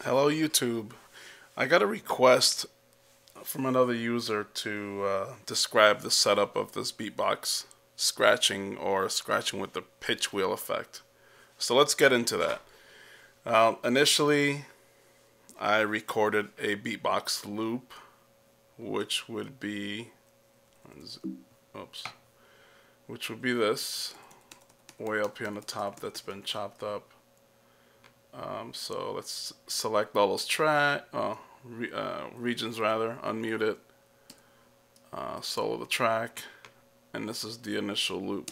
Hello YouTube. I got a request from another user to describe the setup of this beatbox scratching or scratching with the pitch wheel effect. So let's get into that. Initially, I recorded a beatbox loop, which would be, which would be this, way up here on the top that's been chopped up. So let's select all those regions rather, unmute it, solo the track, and this is the initial loop.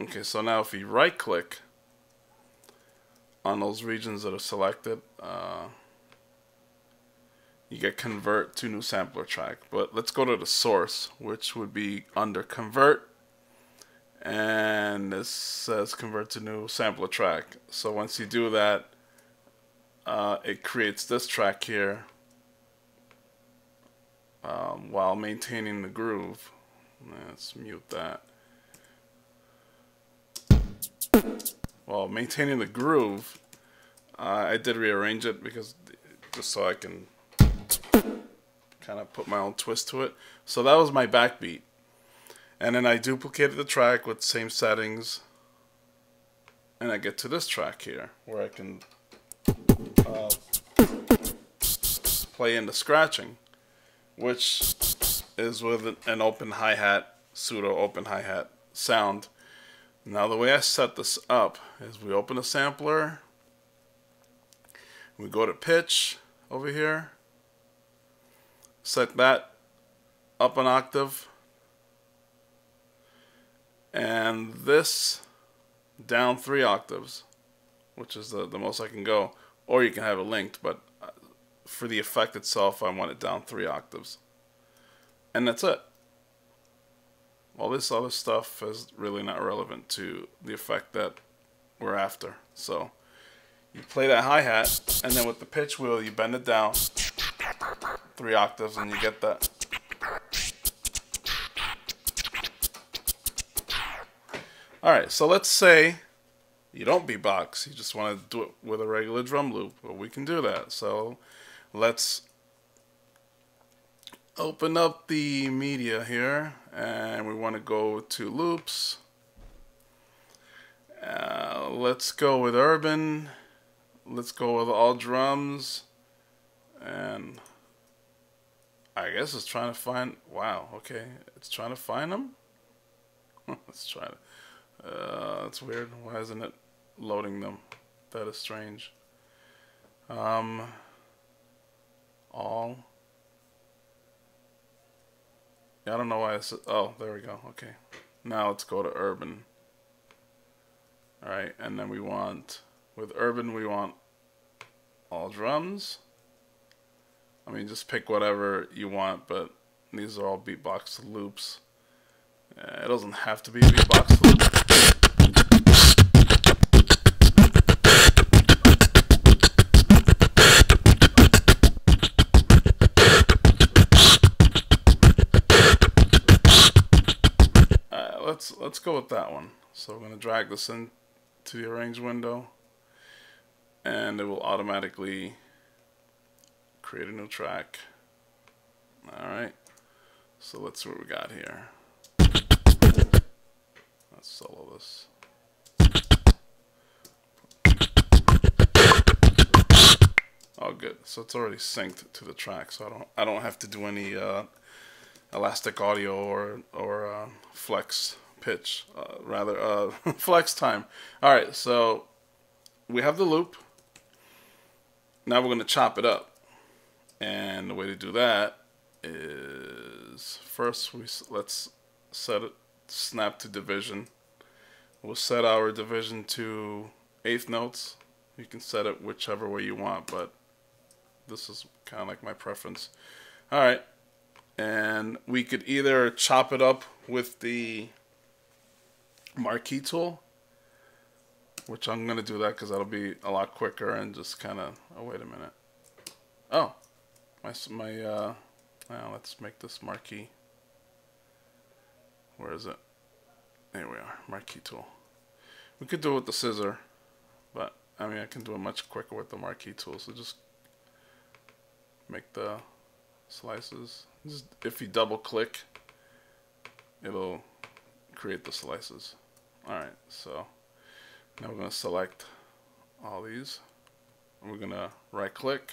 Okay, so now if you right click on those regions that are selected, you get convert to new sampler track. But let's go to the source, which would be under convert, and this says convert to new sampler track. So once you do that, it creates this track here while maintaining the groove. Let's mute that. While maintaining the groove, I did rearrange it because just so I can kind of put my own twist to it. So that was my backbeat. And then I duplicated the track with same settings, and I get to this track here where I can play in the scratching, which is with an open hi-hat, pseudo open hi-hat sound. Now the way I set this up is we open a sampler, we go to pitch over here, set that up an octave, and this down 3 octaves, which is the most I can go. Or you can have it linked, but for the effect itself, I want it down 3 octaves. And that's it. All this other stuff is really not relevant to the effect that we're after. So you play that hi-hat, and then with the pitch wheel, you bend it down 3 octaves, and you get that. Alright, so let's say you don't beatbox, you just want to do it with a regular drum loop. Well, we can do that. So let's open up the media here, and we want to go to loops. Let's go with urban. Let's go with all drums. And I guess it's trying to find, wow, okay, it's trying to find them. Let's try it. That's weird. Why isn't it loading them? That is strange. All. Yeah, I don't know why it's. Oh, there we go. Okay. Now let's go to urban. Alright, and then we want, with urban, we want all drums. I mean, just pick whatever you want, but these are all beatbox loops. It doesn't have to be a beatbox loop. Let's go with that one. So we're going to drag this into the arrange window, and it will automatically create a new track. Alright, so let's see what we got here. Let's solo this. Oh, good. So it's already synced to the track, so I don't have to do any elastic audio or flex pitch, rather flex time. All right, so we have the loop. Now we're going to chop it up, and the way to do that is first let's set it snap to division. We'll set our division to 1/8 notes. You can set it whichever way you want, but this is kind of like my preference. All right, and we could either chop it up with the marquee tool, which I'm gonna do that because that'll be a lot quicker, and just kind of, oh wait a minute, oh now let's make this marquee. Where is it? There we are, marquee tool. We could do it with the scissor, but I mean I can do it much quicker with the marquee tool. So just make the slices. Just, if you double click, it'll create the slices. Alright, so now we're going to select all these. And we're going to right click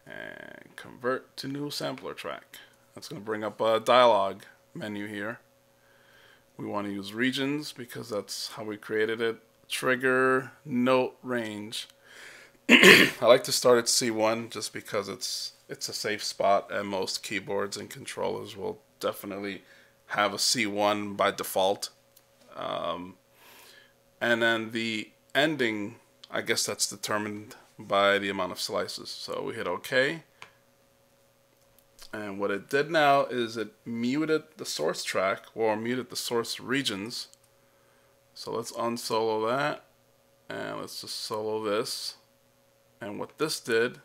and convert to new sampler track. That's going to bring up a dialog menu here. We want to use regions because that's how we created it. Trigger, note, range. I like to start at C1 just because it's a safe spot, and most keyboards and controllers will definitely have a C1 by default. And then the ending, I guess that's determined by the amount of slices. So we hit OK. And what it did now is it muted the source track, or muted the source regions. So let's unsolo that, and let's just solo this. And what this did,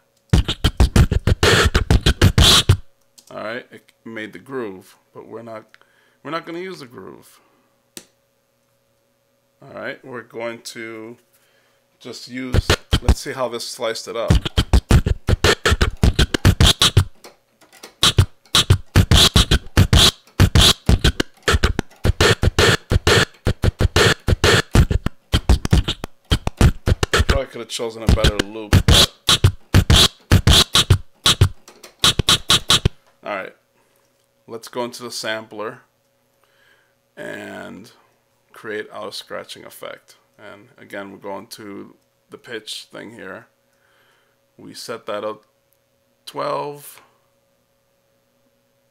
alright, it made the groove, but we're not going to use the groove. Alright, we're going to just use, let's see how this sliced it up. Probably could have chosen a better loop. Alright, let's go into the sampler and create our scratching effect. And again, we're going to the pitch thing here. We set that up 12.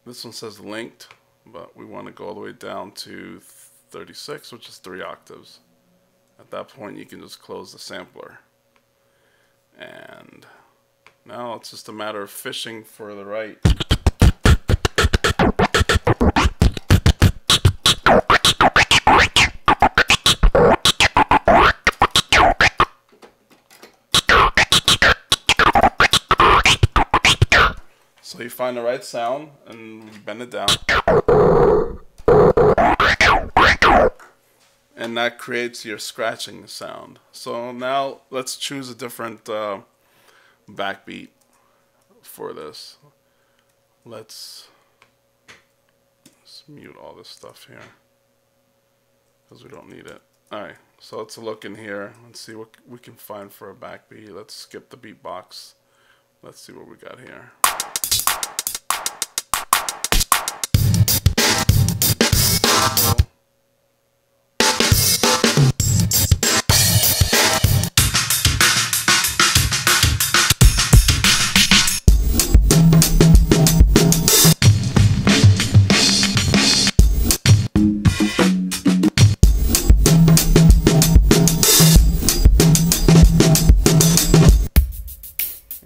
This one says linked, but we want to go all the way down to 36, which is 3 octaves. At that point, you can just close the sampler. And now it's just a matter of fishing for the right. So you find the right sound and bend it down. And that creates your scratching sound. So now let's choose a different backbeat for this. Let's mute all this stuff here because we don't need it. Alright, so let's look in here and see what we can find for a backbeat. Let's skip the beatbox. Let's see what we got here.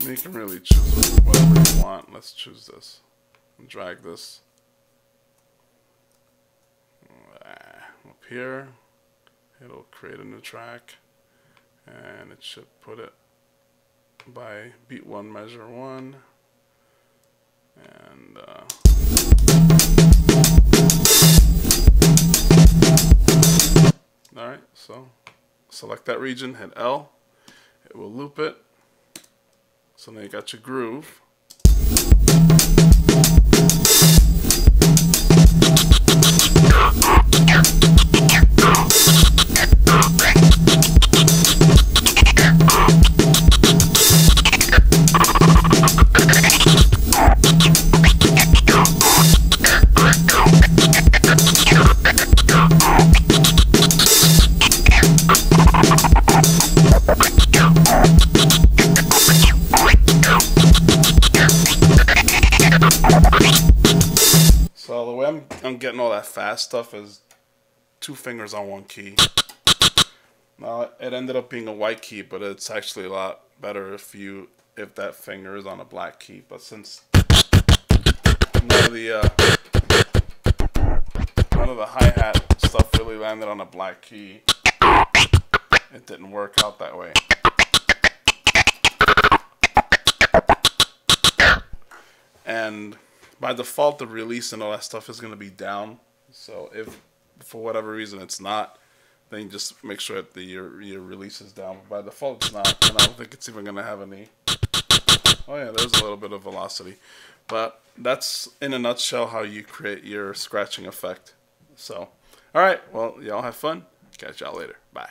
You can really choose whatever you want. Let's choose this and drag this up here. It'll create a new track, and it should put it by beat 1, measure 1, and all right. So select that region, hit L. It will loop it. So now you got your groove. So the way I'm getting all that fast stuff is 2 fingers on 1 key. Now it ended up being a white key, but it's actually a lot better if that finger is on a black key. But since none of the hi-hat stuff really landed on a black key, it didn't work out that way. And by default, the release and all that stuff is going to be down. So if for whatever reason it's not, then you just make sure that your release is down. By default, it's not, and I don't think it's even gonna have any. Oh yeah, there's a little bit of velocity, but that's in a nutshell how you create your scratching effect. So, all right, well, y'all have fun. Catch y'all later. Bye.